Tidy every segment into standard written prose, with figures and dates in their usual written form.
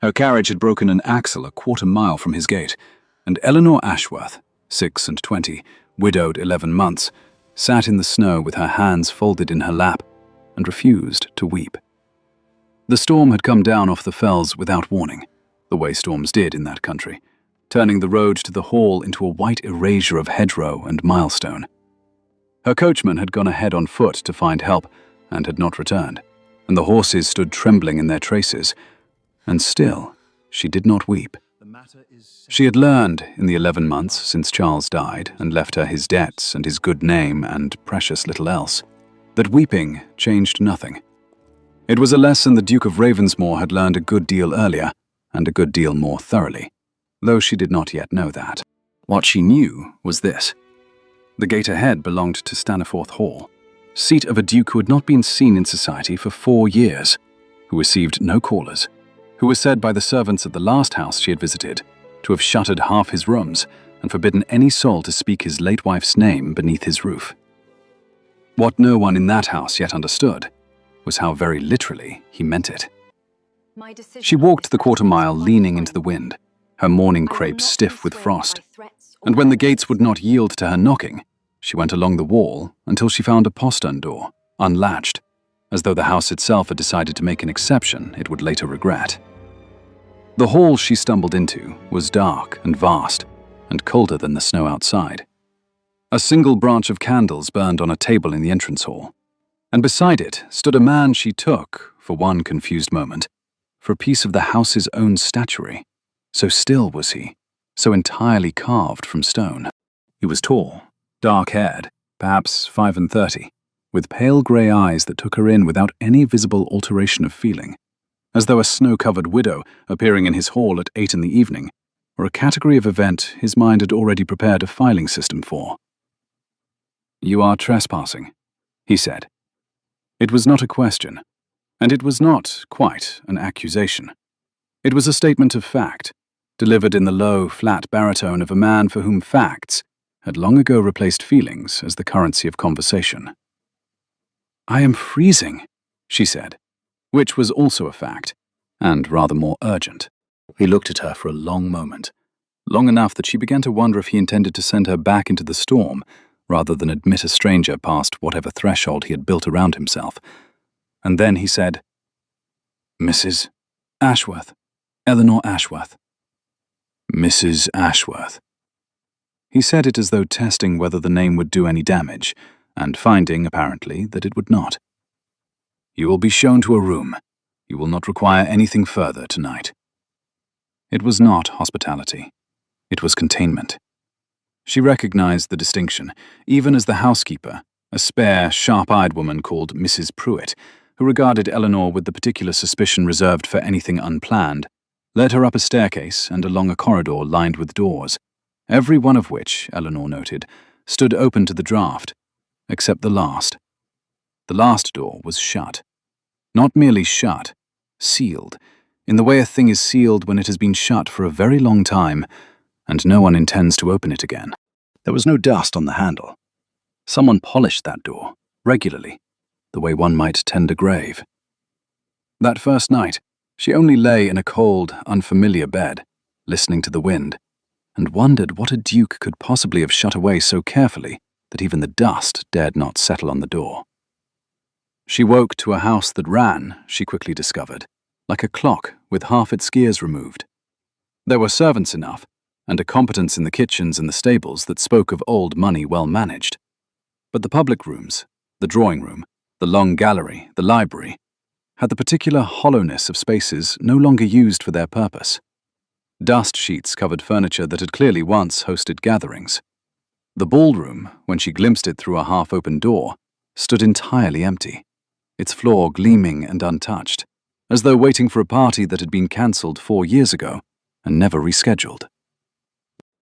Her carriage had broken an axle a quarter-mile from his gate, and Eleanor Ashworth, 6 and 20, widowed 11 months, sat in the snow with her hands folded in her lap and refused to weep. The storm had come down off the fells without warning, the way storms did in that country, turning the road to the hall into a white erasure of hedgerow and milestone. Her coachman had gone ahead on foot to find help and had not returned, and the horses stood trembling in their traces, and still she did not weep. She had learned in the 11 months since Charles died and left her his debts and his good name and precious little else, that weeping changed nothing. It was a lesson the Duke of Ravensmore had learned a good deal earlier and a good deal more thoroughly, though she did not yet know that. What she knew was this. The gate ahead belonged to Staniforth Hall, seat of a duke who had not been seen in society for 4 years, who received no callers, who was said by the servants at the last house she had visited to have shuttered half his rooms and forbidden any soul to speak his late wife's name beneath his roof. What no one in that house yet understood was how very literally he meant it. She walked the quarter-mile leaning into the wind, her morning crepe stiff with frost, and when the gates would not yield to her knocking, she went along the wall until she found a postern door, unlatched, as though the house itself had decided to make an exception it would later regret. The hall she stumbled into was dark and vast, and colder than the snow outside. A single branch of candles burned on a table in the entrance hall, and beside it stood a man she took, for one confused moment, for a piece of the house's own statuary. So still was he, so entirely carved from stone. He was tall, dark-haired, perhaps 35, with pale grey eyes that took her in without any visible alteration of feeling, as though a snow-covered widow appearing in his hall at 8 in the evening, or a category of event his mind had already prepared a filing system for. "You are trespassing," he said. It was not a question, and it was not quite an accusation. It was a statement of fact, delivered in the low, flat baritone of a man for whom facts had long ago replaced feelings as the currency of conversation. "I am freezing," she said, which was also a fact, and rather more urgent. He looked at her for a long moment, long enough that she began to wonder if he intended to send her back into the storm rather than admit a stranger past whatever threshold he had built around himself. And then he said, "Mrs. Ashworth, Eleanor Ashworth." "Mrs. Ashworth." He said it as though testing whether the name would do any damage, and finding, apparently, that it would not. "You will be shown to a room. You will not require anything further tonight." It was not hospitality. It was containment. She recognized the distinction, even as the housekeeper, a spare, sharp-eyed woman called Mrs. Pruitt, who regarded Eleanor with the particular suspicion reserved for anything unplanned, led her up a staircase and along a corridor lined with doors, every one of which, Eleanor noted, stood open to the draught, except the last. The last door was shut. Not merely shut, sealed, in the way a thing is sealed when it has been shut for a very long time, and no one intends to open it again. There was no dust on the handle. Someone polished that door, regularly, the way one might tend a grave. That first night, she only lay in a cold, unfamiliar bed, listening to the wind, and wondered what a duke could possibly have shut away so carefully that even the dust dared not settle on the door. She woke to a house that ran, she quickly discovered, like a clock with half its gears removed. There were servants enough, and a competence in the kitchens and the stables that spoke of old money well managed. But the public rooms, the drawing room, the long gallery, the library, had the particular hollowness of spaces no longer used for their purpose. Dust sheets covered furniture that had clearly once hosted gatherings. The ballroom, when she glimpsed it through a half-open door, stood entirely empty, its floor gleaming and untouched, as though waiting for a party that had been cancelled 4 years ago and never rescheduled.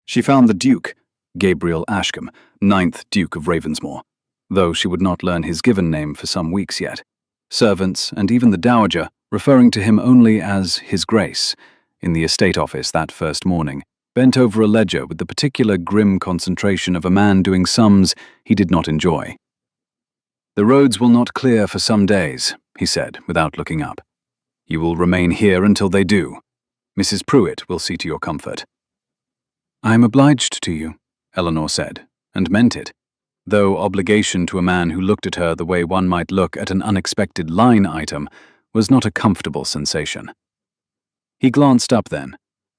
She found the Duke, Gabriel Ashcombe, 9th Duke of Ravensmore, though she would not learn his given name for some weeks yet, servants and even the Dowager referring to him only as His Grace, in the estate office that first morning, bent over a ledger with the particular grim concentration of a man doing sums he did not enjoy. "The roads will not clear for some days," he said, without looking up. "You will remain here until they do, Mrs. Pruitt will see to your comfort." "I am obliged to you," Eleanor said, and meant it, though obligation to a man who looked at her the way one might look at an unexpected line item was not a comfortable sensation. He glanced up then,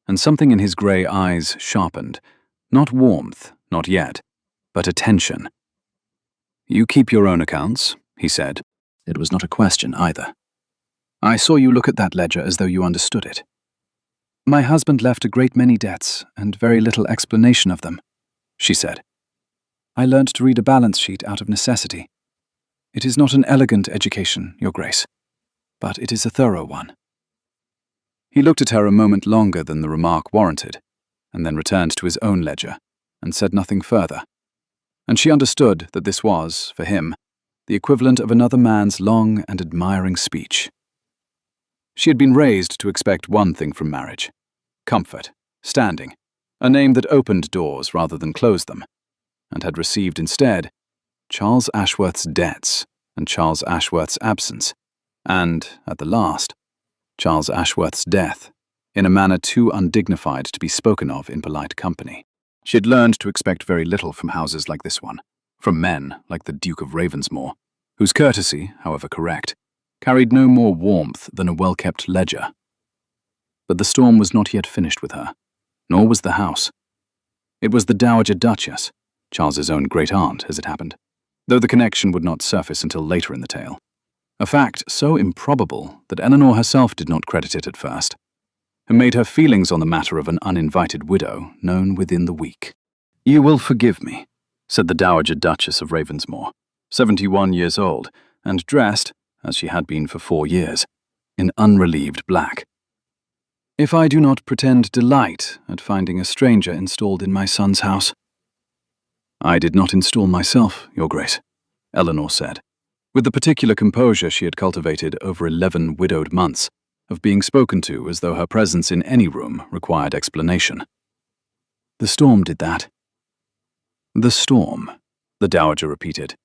and something in his grey eyes sharpened. Not warmth, not yet, but attention. "You keep your own accounts," he said. It was not a question either. "I saw you look at that ledger as though you understood it." "My husband left a great many debts and very little explanation of them," she said. "I learned to read a balance sheet out of necessity. It is not an elegant education, Your Grace, but it is a thorough one." He looked at her a moment longer than the remark warranted, and then returned to his own ledger, and said nothing further. And she understood that this was, for him, the equivalent of another man's long and admiring speech. She had been raised to expect one thing from marriage: comfort, standing, a name that opened doors rather than closed them, and had received instead Charles Ashworth's debts and Charles Ashworth's absence, and, at the last, Charles Ashworth's death, in a manner too undignified to be spoken of in polite company. She had learned to expect very little from houses like this one, from men like the Duke of Ravensmore, whose courtesy, however correct, carried no more warmth than a well-kept ledger. But the storm was not yet finished with her, nor was the house. It was the Dowager Duchess, Charles's own great-aunt, as it happened, though the connection would not surface until later in the tale. A fact so improbable that Eleanor herself did not credit it at first, and made her feelings on the matter of an uninvited widow known within the week. "You will forgive me," said the Dowager Duchess of Ravensmore, 71 years old, and dressed, as she had been for 4 years, in unrelieved black, "if I do not pretend delight at finding a stranger installed in my son's house." "I did not install myself, Your Grace," Eleanor said, with the particular composure she had cultivated over 11 widowed months, of being spoken to as though her presence in any room required explanation. "The storm did that." "The storm," the Dowager repeated,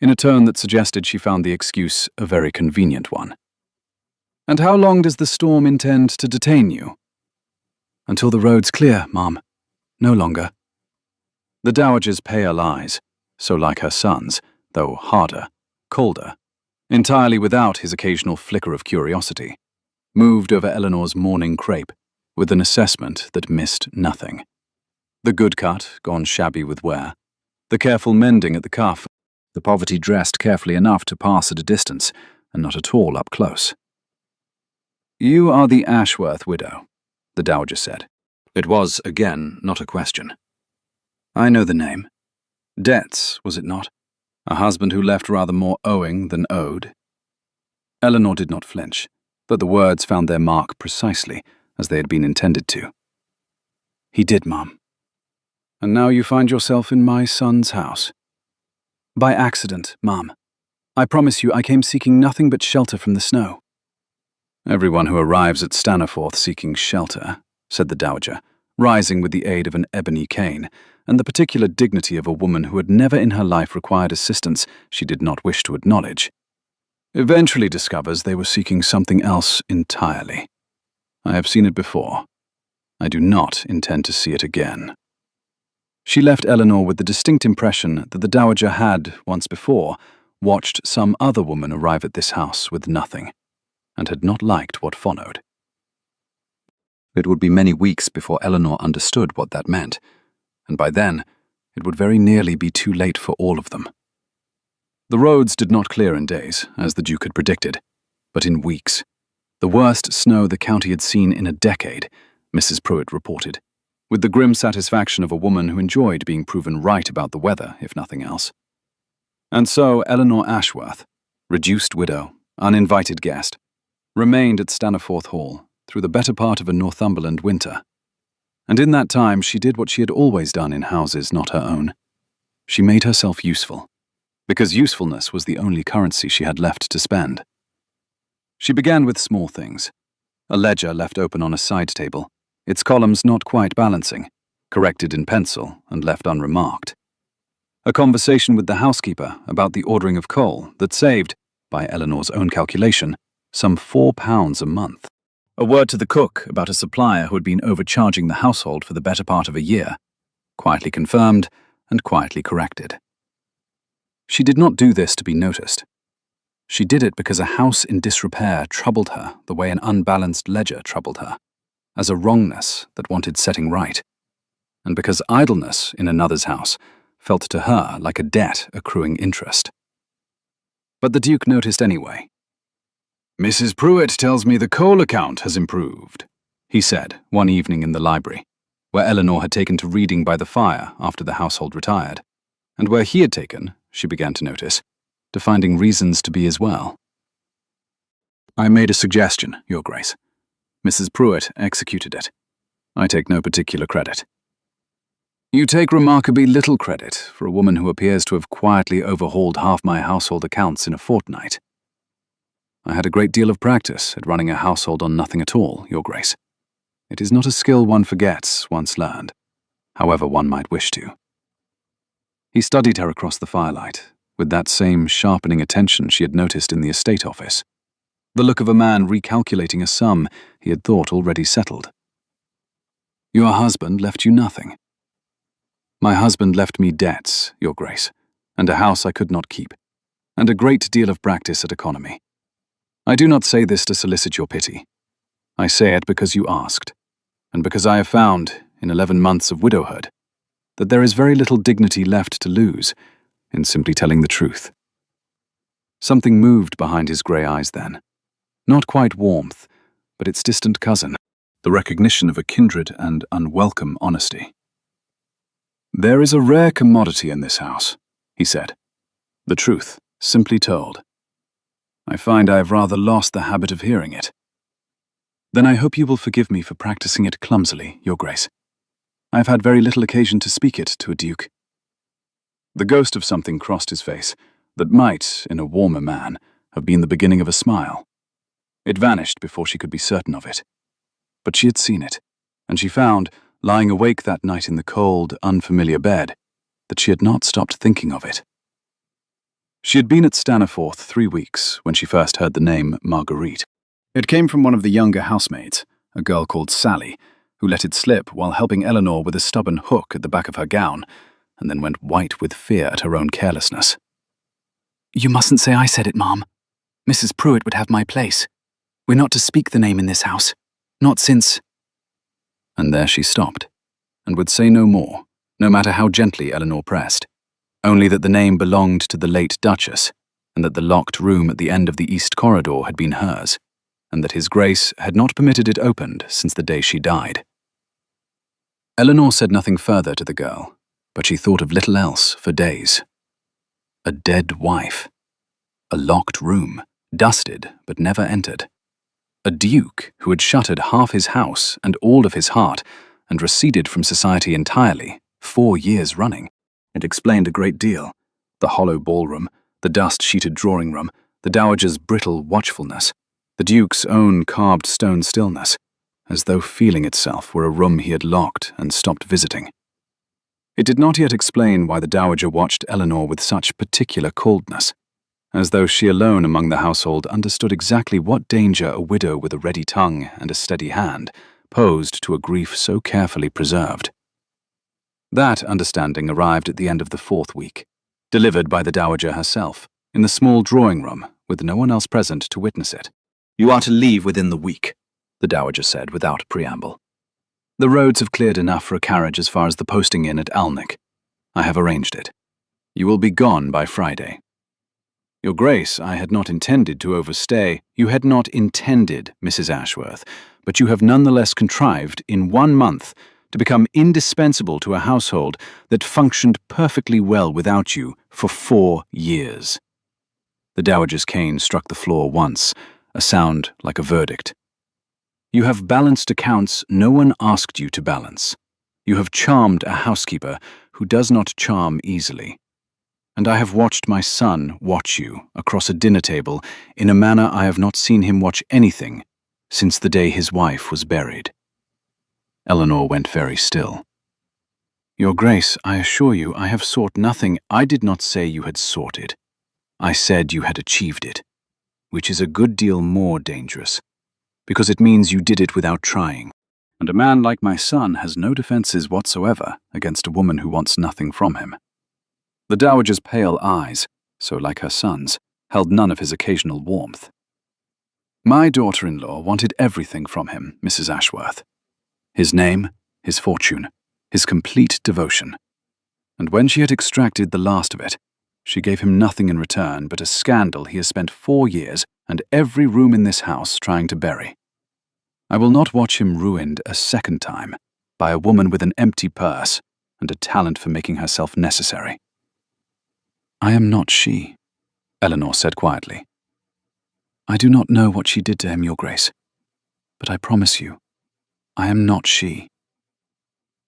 in a tone that suggested she found the excuse a very convenient one. "And how long does the storm intend to detain you?" "Until the road's clear, Ma'am. No longer." The Dowager's pale eyes, so like her son's, though harder, colder, entirely without his occasional flicker of curiosity, moved over Eleanor's morning crepe with an assessment that missed nothing. The good cut, gone shabby with wear, the careful mending at the cuff, the poverty dressed carefully enough to pass at a distance, and not at all up close. "You are the Ashworth widow," the Dowager said. It was, again, not a question. "I know the name. Debts, was it not? A husband who left rather more owing than owed." Eleanor did not flinch, but the words found their mark precisely as they had been intended to. "He did, Ma'am." "And now you find yourself in my son's house." "By accident, Ma'am. I promise you I came seeking nothing but shelter from the snow." "Everyone who arrives at Staniforth seeking shelter," said the Dowager, rising with the aid of an ebony cane, and the particular dignity of a woman who had never in her life required assistance she did not wish to acknowledge, "eventually discovers they were seeking something else entirely. I have seen it before. I do not intend to see it again." She left Eleanor with the distinct impression that the Dowager had, once before, watched some other woman arrive at this house with nothing, and had not liked what followed. It would be many weeks before Eleanor understood what that meant, and by then it would very nearly be too late for all of them. The roads did not clear in days, as the Duke had predicted, but in weeks. The worst snow the county had seen in a decade, Mrs. Pruitt reported, with the grim satisfaction of a woman who enjoyed being proven right about the weather, if nothing else. And so Eleanor Ashworth, reduced widow, uninvited guest, remained at Staniforth Hall through the better part of a Northumberland winter. And in that time she did what she had always done in houses not her own. She made herself useful, because usefulness was the only currency she had left to spend. She began with small things: a ledger left open on a side table, its columns not quite balancing, corrected in pencil and left unremarked. A conversation with the housekeeper about the ordering of coal that saved, by Eleanor's own calculation, some £4 a month. A word to the cook about a supplier who had been overcharging the household for the better part of a year, quietly confirmed and quietly corrected. She did not do this to be noticed. She did it because a house in disrepair troubled her the way an unbalanced ledger troubled her, as a wrongness that wanted setting right, and because idleness in another's house felt to her like a debt accruing interest. But the Duke noticed anyway. "Mrs. Pruitt tells me the coal account has improved," he said one evening in the library, where Eleanor had taken to reading by the fire after the household retired, and where he had taken, she began to notice, to finding reasons to be as well. "I made a suggestion, Your Grace. Mrs. Pruitt executed it. I take no particular credit." "You take remarkably little credit for a woman who appears to have quietly overhauled half my household accounts in a fortnight." "I had a great deal of practice at running a household on nothing at all, Your Grace. It is not a skill one forgets once learned, however one might wish to." He studied her across the firelight, with that same sharpening attention she had noticed in the estate office, the look of a man recalculating a sum he had thought already settled. "Your husband left you nothing." "My husband left me debts, Your Grace, and a house I could not keep, and a great deal of practice at economy. I do not say this to solicit your pity. I say it because you asked, and because I have found, in 11 months of widowhood, that there is very little dignity left to lose in simply telling the truth." Something moved behind his grey eyes then. Not quite warmth, but its distant cousin, the recognition of a kindred and unwelcome honesty. "There is a rare commodity in this house," he said. "The truth, simply told. I find I have rather lost the habit of hearing it." "Then I hope you will forgive me for practicing it clumsily, Your Grace. I have had very little occasion to speak it to a duke." The ghost of something crossed his face that might, in a warmer man, have been the beginning of a smile. It vanished before she could be certain of it. But she had seen it, and she found, lying awake that night in the cold, unfamiliar bed, that she had not stopped thinking of it. She had been at Staniforth 3 weeks when she first heard the name Marguerite. It came from one of the younger housemaids, a girl called Sally, who let it slip while helping Eleanor with a stubborn hook at the back of her gown, and then went white with fear at her own carelessness. "You mustn't say I said it, Ma'am. Mrs. Pruitt would have my place. We're not to speak the name in this house. Not since—" And there she stopped, and would say no more, no matter how gently Eleanor pressed, only that the name belonged to the late Duchess, and that the locked room at the end of the east corridor had been hers, and that His Grace had not permitted it opened since the day she died. Eleanor said nothing further to the girl, but she thought of little else for days. A dead wife. A locked room, dusted but never entered. A duke who had shuttered half his house and all of his heart and receded from society entirely, 4 years running. It explained a great deal. The hollow ballroom, the dust-sheeted drawing room, the dowager's brittle watchfulness, the duke's own carved stone stillness, as though feeling itself were a room he had locked and stopped visiting. It did not yet explain why the dowager watched Eleanor with such particular coldness, as though she alone among the household understood exactly what danger a widow with a ready tongue and a steady hand posed to a grief so carefully preserved. That understanding arrived at the end of the 4th week, delivered by the dowager herself, in the small drawing room, with no one else present to witness it. "You are to leave within the week," the dowager said without preamble. "The roads have cleared enough for a carriage as far as the posting inn at Alnwick. I have arranged it. You will be gone by Friday." "Your Grace, I had not intended to overstay." "You had not intended, Mrs. Ashworth, but you have nonetheless contrived, in 1 month, to become indispensable to a household that functioned perfectly well without you for 4 years. The dowager's cane struck the floor once, a sound like a verdict. "You have balanced accounts no one asked you to balance. You have charmed a housekeeper who does not charm easily. And I have watched my son watch you across a dinner table in a manner I have not seen him watch anything since the day his wife was buried." Eleanor went very still. "Your Grace, I assure you I have sought nothing." "I did not say you had sought it. I said you had achieved it, which is a good deal more dangerous. because it means you did it without trying. And a man like my son has no defenses whatsoever against a woman who wants nothing from him." The dowager's pale eyes, so like her son's, held none of his occasional warmth. "My daughter-in-law wanted everything from him, Mrs. Ashworth. His name, his fortune, his complete devotion. And when she had extracted the last of it, she gave him nothing in return but a scandal he has spent 4 years and every room in this house trying to bury. I will not watch him ruined a second time by a woman with an empty purse and a talent for making herself necessary." "I am not she," Eleanor said quietly. "I do not know what she did to him, Your Grace, but I promise you, I am not she."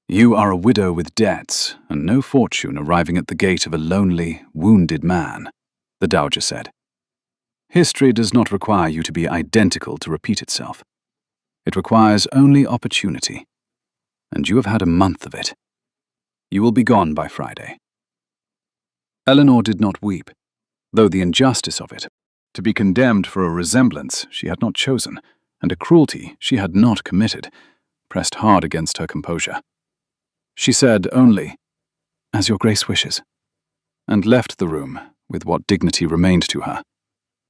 "You are a widow with debts and no fortune arriving at the gate of a lonely, wounded man," the dowager said. "History does not require you to be identical to repeat itself. It requires only opportunity, and you have had a month of it. You will be gone by Friday." Eleanor did not weep, though the injustice of it, to be condemned for a resemblance she had not chosen and a cruelty she had not committed, pressed hard against her composure. She said only, "As Your Grace wishes," and left the room with what dignity remained to her,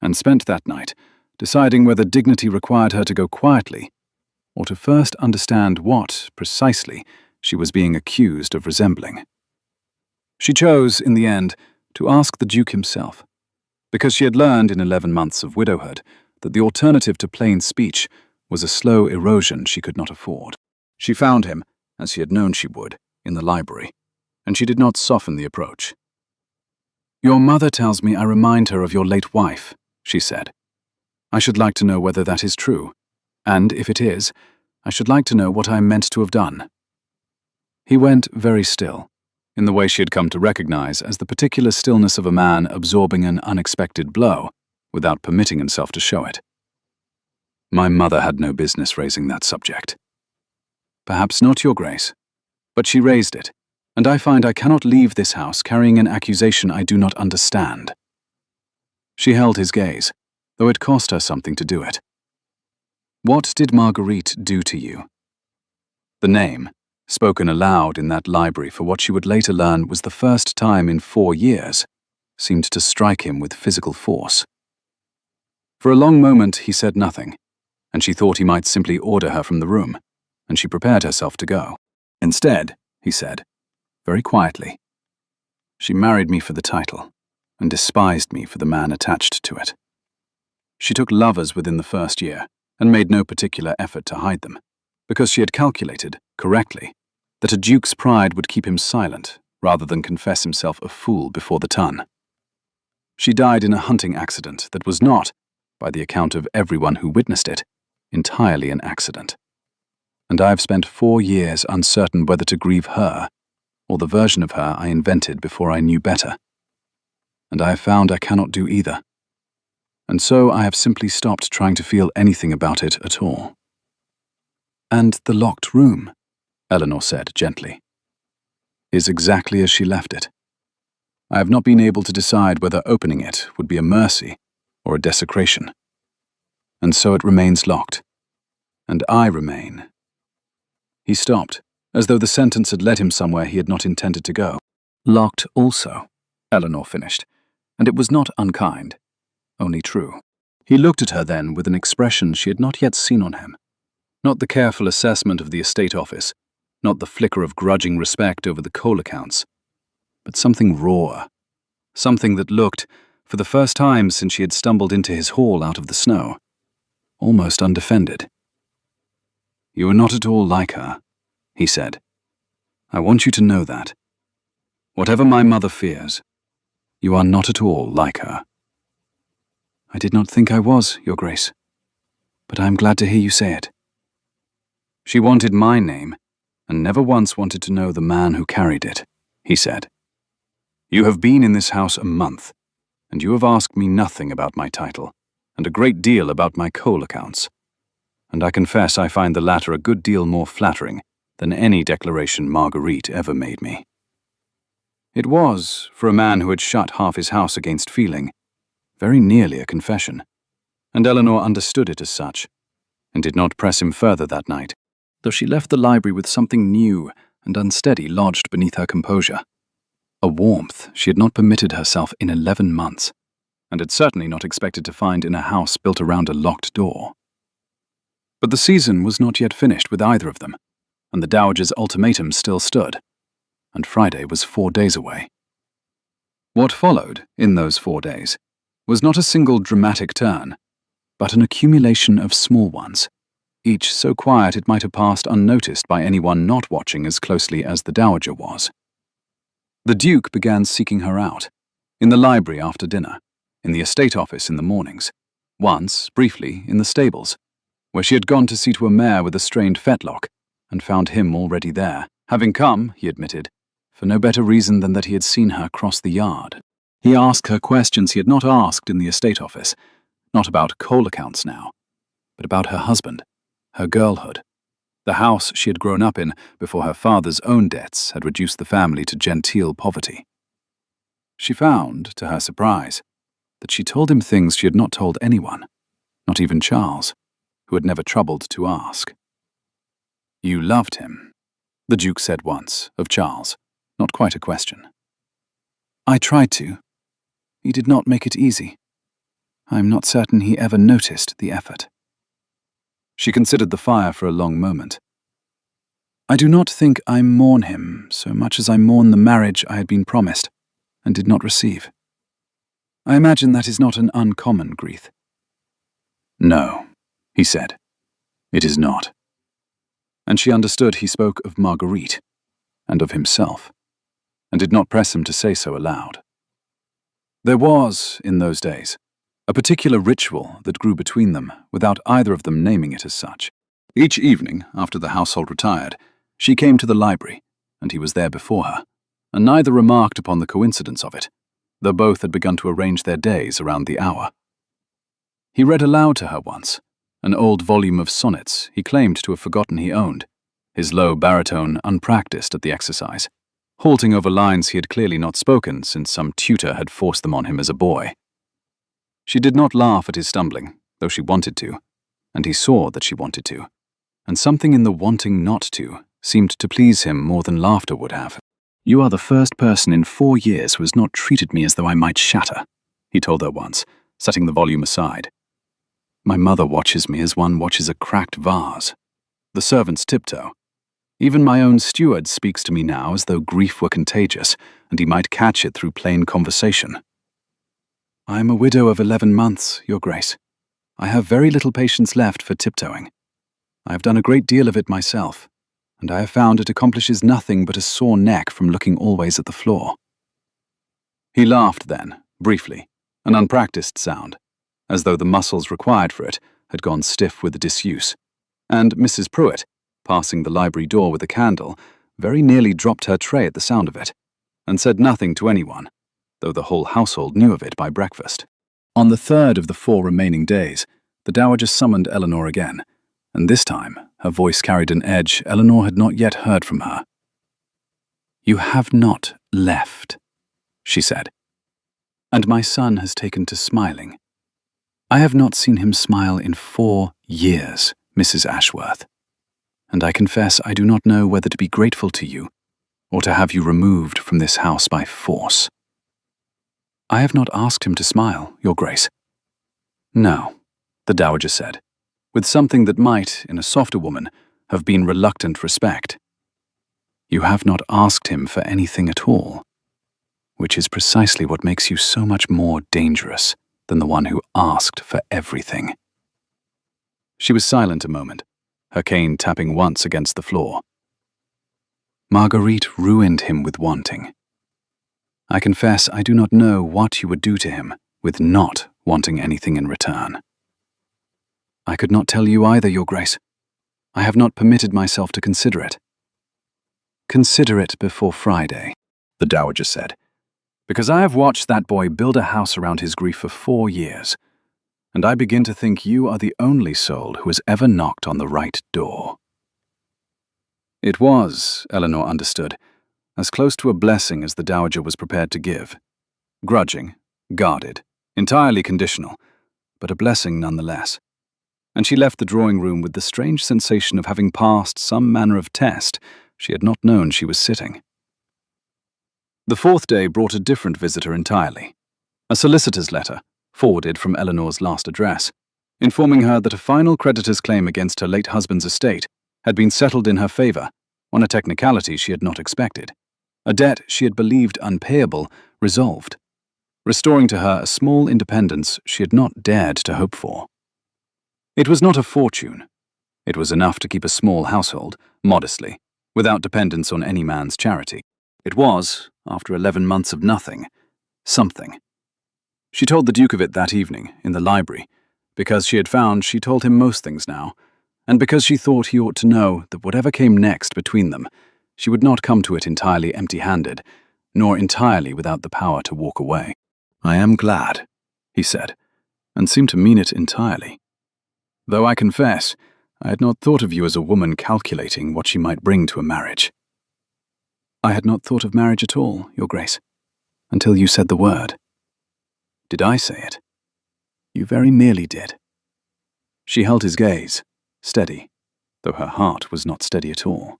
and spent that night deciding whether dignity required her to go quietly or to first understand what, precisely, she was being accused of resembling. She chose, in the end, to ask the Duke himself, because she had learned in 11 months of widowhood that the alternative to plain speech was a slow erosion she could not afford. She found him, as she had known she would, in the library, and she did not soften the approach. "Your mother tells me I remind her of your late wife," she said. "I should like to know whether that is true, and if it is, I should like to know what I am meant to have done." He went very still, in the way she had come to recognize as the particular stillness of a man absorbing an unexpected blow without permitting himself to show it. "My mother had no business raising that subject." "Perhaps not, Your Grace, but she raised it, and I find I cannot leave this house carrying an accusation I do not understand." She held his gaze, though it cost her something to do it. "What did Marguerite do to you?" The name, spoken aloud in that library for what she would later learn was the first time in 4 years, seemed to strike him with physical force. For a long moment he said nothing, and she thought he might simply order her from the room, and she prepared herself to go. Instead, he said, very quietly, "She married me for the title, and despised me for the man attached to it. She took lovers within the first year, and made no particular effort to hide them, because she had calculated, correctly, that a duke's pride would keep him silent rather than confess himself a fool before the ton. She died in a hunting accident that was not, by the account of everyone who witnessed it, entirely an accident. And I have spent 4 years uncertain whether to grieve her or the version of her I invented before I knew better. And I have found I cannot do either. And so I have simply stopped trying to feel anything about it at all." "And the locked room," Eleanor said gently, "is exactly as she left it. I have not been able to decide whether opening it would be a mercy or a desecration. And so it remains locked. And I remain." He stopped, as though the sentence had led him somewhere he had not intended to go. "Locked also," Eleanor finished, and it was not unkind, only true. He looked at her then with an expression she had not yet seen on him. Not the careful assessment of the estate office, not the flicker of grudging respect over the coal accounts, but something raw, something that looked, for the first time since she had stumbled into his hall out of the snow, almost undefended. "You are not at all like her," he said. "I want you to know that. Whatever my mother fears, you are not at all like her." "I did not think I was, Your Grace, but I am glad to hear you say it." "She wanted my name, and never once wanted to know the man who carried it," he said. "You have been in this house a month, and you have asked me nothing about my title, and a great deal about my coal accounts. And I confess I find the latter a good deal more flattering than any declaration Marguerite ever made me." It was, for a man who had shut half his house against feeling, very nearly a confession, and Eleanor understood it as such. and did not press him further that night, though she left the library with something new and unsteady lodged beneath her composure. A warmth she had not permitted herself in 11 months, and had certainly not expected to find in a house built around a locked door. But the season was not yet finished with either of them, and the Dowager's ultimatum still stood, and Friday was 4 days away. What followed in those 4 days was not a single dramatic turn, but an accumulation of small ones, each so quiet it might have passed unnoticed by anyone not watching as closely as the Dowager was. The Duke began seeking her out, in the library after dinner, in the estate office in the mornings, once, briefly, in the stables, where she had gone to see to a mare with a strained fetlock, and found him already there, having come, he admitted, for no better reason than that he had seen her cross the yard. He asked her questions he had not asked in the estate office, not about coal accounts now, but about her husband, her girlhood, the house she had grown up in before her father's own debts had reduced the family to genteel poverty. She found, to her surprise, that she told him things she had not told anyone, not even Charles, who had never troubled to ask. "You loved him," the Duke said once, of Charles, not quite a question. "I tried to. He did not make it easy. I am not certain he ever noticed the effort." She considered the fire for a long moment. "I do not think I mourn him so much as I mourn the marriage I had been promised and did not receive. I imagine that is not an uncommon grief." "No," he said, "it is not." And she understood he spoke of Marguerite and of himself, and did not press him to say so aloud. There was, in those days, a particular ritual that grew between them without either of them naming it as such. Each evening, after the household retired, she came to the library, and he was there before her, and neither remarked upon the coincidence of it, though both had begun to arrange their days around the hour. He read aloud to her once, an old volume of sonnets he claimed to have forgotten he owned, his low baritone unpracticed at the exercise, halting over lines he had clearly not spoken since some tutor had forced them on him as a boy. She did not laugh at his stumbling, though she wanted to, and he saw that she wanted to, and something in the wanting not to seemed to please him more than laughter would have. "You are the first person in 4 years who has not treated me as though I might shatter," he told her once, setting the volume aside. "My mother watches me as one watches a cracked vase. The servants tiptoe. Even my own steward speaks to me now as though grief were contagious, and he might catch it through plain conversation. I am a widow of 11 months, Your Grace. I have very little patience left for tiptoeing. I have done a great deal of it myself, and I have found it accomplishes nothing but a sore neck from looking always at the floor." He laughed then, briefly, an unpracticed sound, as though the muscles required for it had gone stiff with disuse, and Mrs. Pruitt, passing the library door with a candle, very nearly dropped her tray at the sound of it, and said nothing to anyone, though the whole household knew of it by breakfast. On the third of the 4 remaining days, the Dowager summoned Eleanor again, and this time her voice carried an edge Eleanor had not yet heard from her. "You have not left," she said, "and my son has taken to smiling. I have not seen him smile in 4 years, Mrs. Ashworth, and I confess I do not know whether to be grateful to you or to have you removed from this house by force." "I have not asked him to smile, Your Grace." "No," the Dowager said, with something that might, in a softer woman, have been reluctant respect. "You have not asked him for anything at all, which is precisely what makes you so much more dangerous than the one who asked for everything." She was silent a moment, her cane tapping once against the floor. "Marguerite ruined him with wanting. I confess I do not know what you would do to him with not wanting anything in return." "I could not tell you either, Your Grace. I have not permitted myself to consider it." "Consider it before Friday," the Dowager said, "because I have watched that boy build a house around his grief for 4 years, and I begin to think you are the only soul who has ever knocked on the right door." It was, Eleanor understood, as close to a blessing as the Dowager was prepared to give. Grudging, guarded, entirely conditional, but a blessing nonetheless. and she left the drawing room with the strange sensation of having passed some manner of test she had not known she was sitting. The fourth day brought a different visitor entirely. A solicitor's letter, forwarded from Eleanor's last address, informing her that a final creditor's claim against her late husband's estate had been settled in her favor on a technicality she had not expected. A debt she had believed unpayable resolved, restoring to her a small independence she had not dared to hope for. It was not a fortune. It was enough to keep a small household, modestly, without dependence on any man's charity. It was, after 11 months of nothing, something. She told the Duke of it that evening, in the library, because she had found she told him most things now, and because she thought he ought to know that whatever came next between them, she would not come to it entirely empty-handed, nor entirely without the power to walk away. "I am glad," he said, and seemed to mean it entirely. "Though I confess, I had not thought of you as a woman calculating what she might bring to a marriage." "I had not thought of marriage at all, Your Grace, until you said the word." "Did I say it?" "You very nearly did." She held his gaze, steady, though her heart was not steady at all.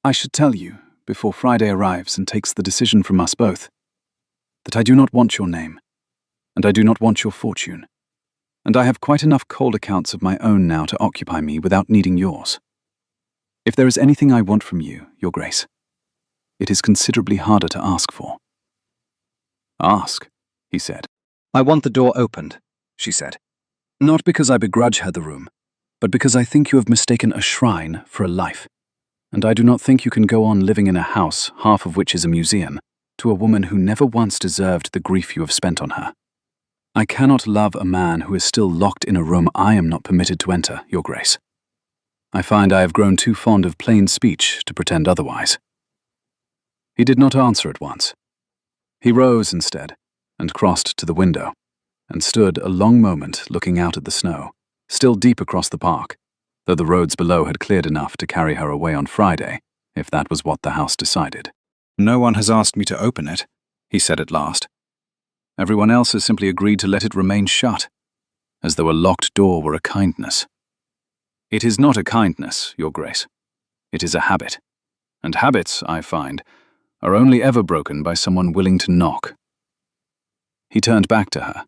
"I should tell you, before Friday arrives and takes the decision from us both, that I do not want your name, and I do not want your fortune, and I have quite enough cold accounts of my own now to occupy me without needing yours. If there is anything I want from you, Your Grace, it is considerably harder to ask for." "Ask," he said. "I want the door opened," she said. "Not because I begrudge her the room, but because I think you have mistaken a shrine for a life, and I do not think you can go on living in a house half of which is a museum to a woman who never once deserved the grief you have spent on her. I cannot love a man who is still locked in a room I am not permitted to enter, Your Grace. I find I have grown too fond of plain speech to pretend otherwise." He did not answer at once. He rose instead, and crossed to the window, and stood a long moment looking out at the snow, still deep across the park, though the roads below had cleared enough to carry her away on Friday, if that was what the house decided. "No one has asked me to open it," he said at last. "Everyone else has simply agreed to let it remain shut, as though a locked door were a kindness. It is not a kindness, Your Grace. It is a habit, and habits, I find, are only ever broken by someone willing to knock." He turned back to her,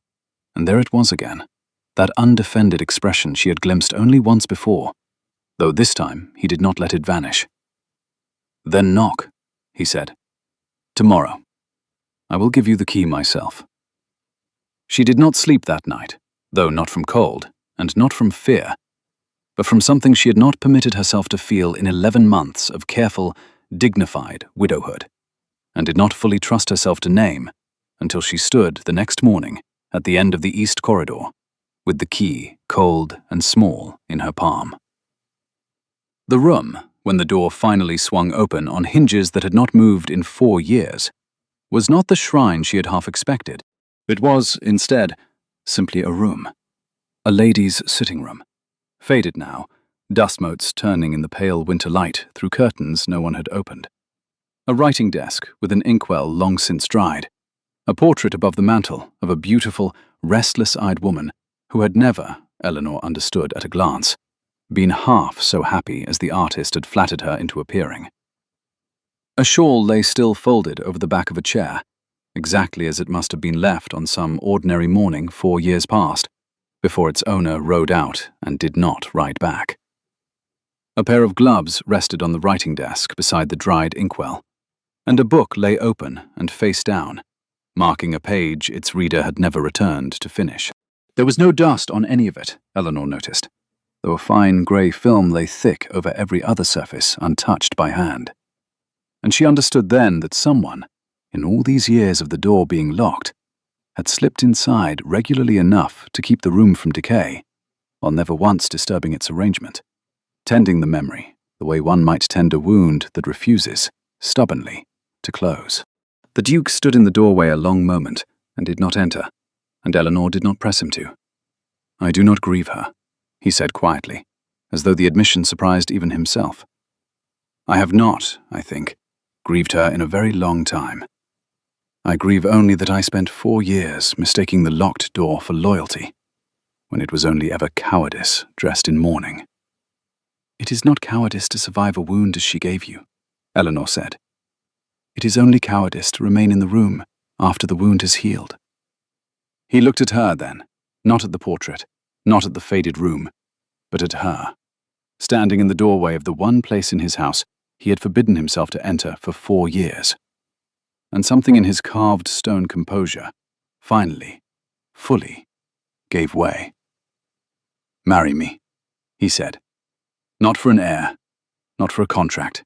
and there it was again, that undefended expression she had glimpsed only once before, though this time he did not let it vanish. "Then knock," he said. "Tomorrow. I will give you the key myself." She did not sleep that night, though not from cold, and not from fear, but from something she had not permitted herself to feel in 11 months of careful, dignified widowhood, and did not fully trust herself to name until she stood the next morning at the end of the east corridor, with the key, cold and small, in her palm. The room, when the door finally swung open on hinges that had not moved in 4 years, was not the shrine she had half expected. It was, instead, simply a room. A lady's sitting room. Faded now, dust motes turning in the pale winter light through curtains no one had opened. A writing desk with an inkwell long since dried. A portrait above the mantel of a beautiful, restless-eyed woman who had never, Eleanor understood at a glance, been half so happy as the artist had flattered her into appearing. A shawl lay still folded over the back of a chair, exactly as it must have been left on some ordinary morning 4 years past, before its owner rode out and did not ride back. A pair of gloves rested on the writing desk beside the dried inkwell, and a book lay open and face down, marking a page its reader had never returned to finish. There was no dust on any of it, Eleanor noticed, though a fine grey film lay thick over every other surface untouched by hand. And she understood then that someone, in all these years of the door being locked, had slipped inside regularly enough to keep the room from decay, while never once disturbing its arrangement, tending the memory the way one might tend a wound that refuses, stubbornly, to close. The Duke stood in the doorway a long moment and did not enter, and Eleanor did not press him to. "I do not grieve her," he said quietly, as though the admission surprised even himself. "I have not, I think, grieved her in a very long time. I grieve only that I spent 4 years mistaking the locked door for loyalty, when it was only ever cowardice dressed in mourning. "It is not cowardice to survive a wound as she gave you," Eleanor said. "It is only cowardice to remain in the room after the wound has healed." He looked at her then, not at the portrait, not at the faded room, but at her, standing in the doorway of the one place in his house he had forbidden himself to enter for 4 years. And something in his carved stone composure finally, fully, gave way. "Marry me," he said. "Not for an heir, not for a contract,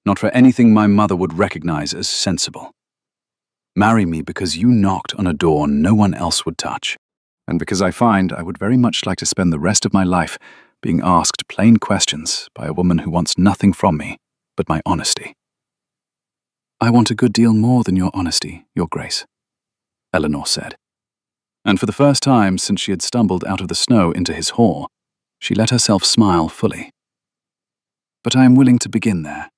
not for anything my mother would recognize as sensible. Marry me because you knocked on a door no one else would touch, and because I find I would very much like to spend the rest of my life being asked plain questions by a woman who wants nothing from me but my honesty." "I want a good deal more than your honesty, Your Grace," Eleanor said. And for the first time since she had stumbled out of the snow into his hall, she let herself smile fully. "But I am willing to begin there."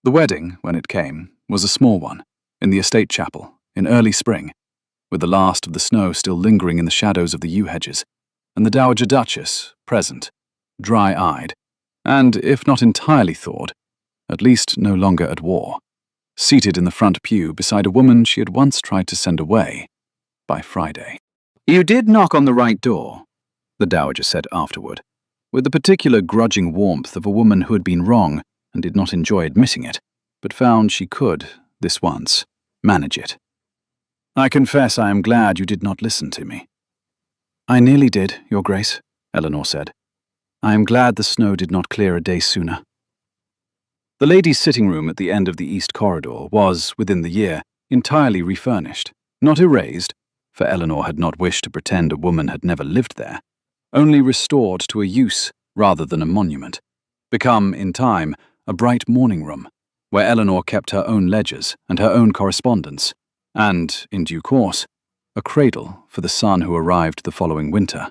The wedding, when it came, was a small one, in the estate chapel, in early spring, with the last of the snow still lingering in the shadows of the yew hedges, and the Dowager Duchess present, dry-eyed, and, if not entirely thawed, at least no longer at war, seated in the front pew beside a woman she had once tried to send away by Friday. "You did knock on the right door," the Dowager said afterward, with the particular grudging warmth of a woman who had been wrong and did not enjoy admitting it, but found she could, this once, manage it. "I confess I am glad you did not listen to me." "I nearly did, Your Grace," Eleanor said. "I am glad the snow did not clear a day sooner." The ladies' sitting room at the end of the east corridor was, within the year, entirely refurnished, not erased, for Eleanor had not wished to pretend a woman had never lived there, only restored to a use rather than a monument, become, in time, a bright morning room, where Eleanor kept her own ledgers and her own correspondence, and, in due course, a cradle for the son who arrived the following winter,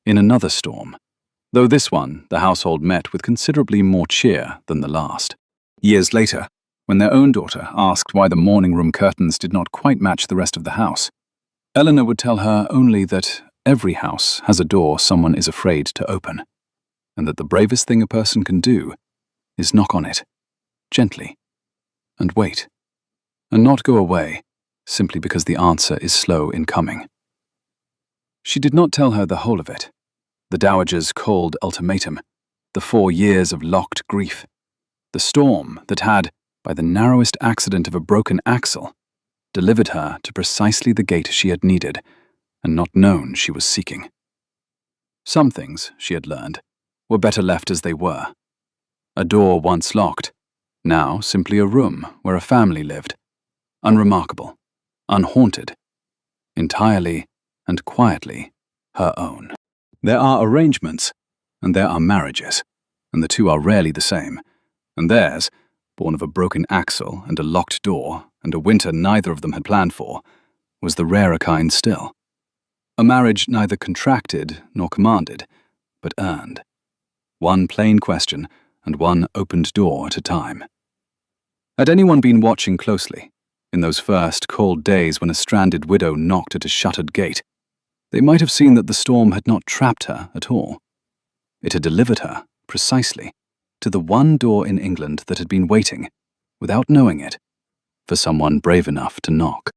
in another storm, though this one the household met with considerably more cheer than the last. Years later, when their own daughter asked why the morning room curtains did not quite match the rest of the house, Eleanor would tell her only that every house has a door someone is afraid to open, and that the bravest thing a person can do is knock on it, gently, and wait, and not go away simply because the answer is slow in coming. She did not tell her the whole of it, the Dowager's cold ultimatum, the 4 years of locked grief, the storm that had, by the narrowest accident of a broken axle, delivered her to precisely the gate she had needed and not known she was seeking. Some things, she had learned, were better left as they were. A door once locked, now simply a room where a family lived, unremarkable, unhaunted, entirely and quietly her own. There are arrangements, and there are marriages, and the two are rarely the same, and theirs, born of a broken axle and a locked door and a winter neither of them had planned for, was the rarer kind still. A marriage neither contracted nor commanded, but earned. One plain question and one opened door at a time. Had anyone been watching closely, in those first cold days when a stranded widow knocked at a shuttered gate, they might have seen that the storm had not trapped her at all. It had delivered her, precisely, to the one door in England that had been waiting, without knowing it, for someone brave enough to knock.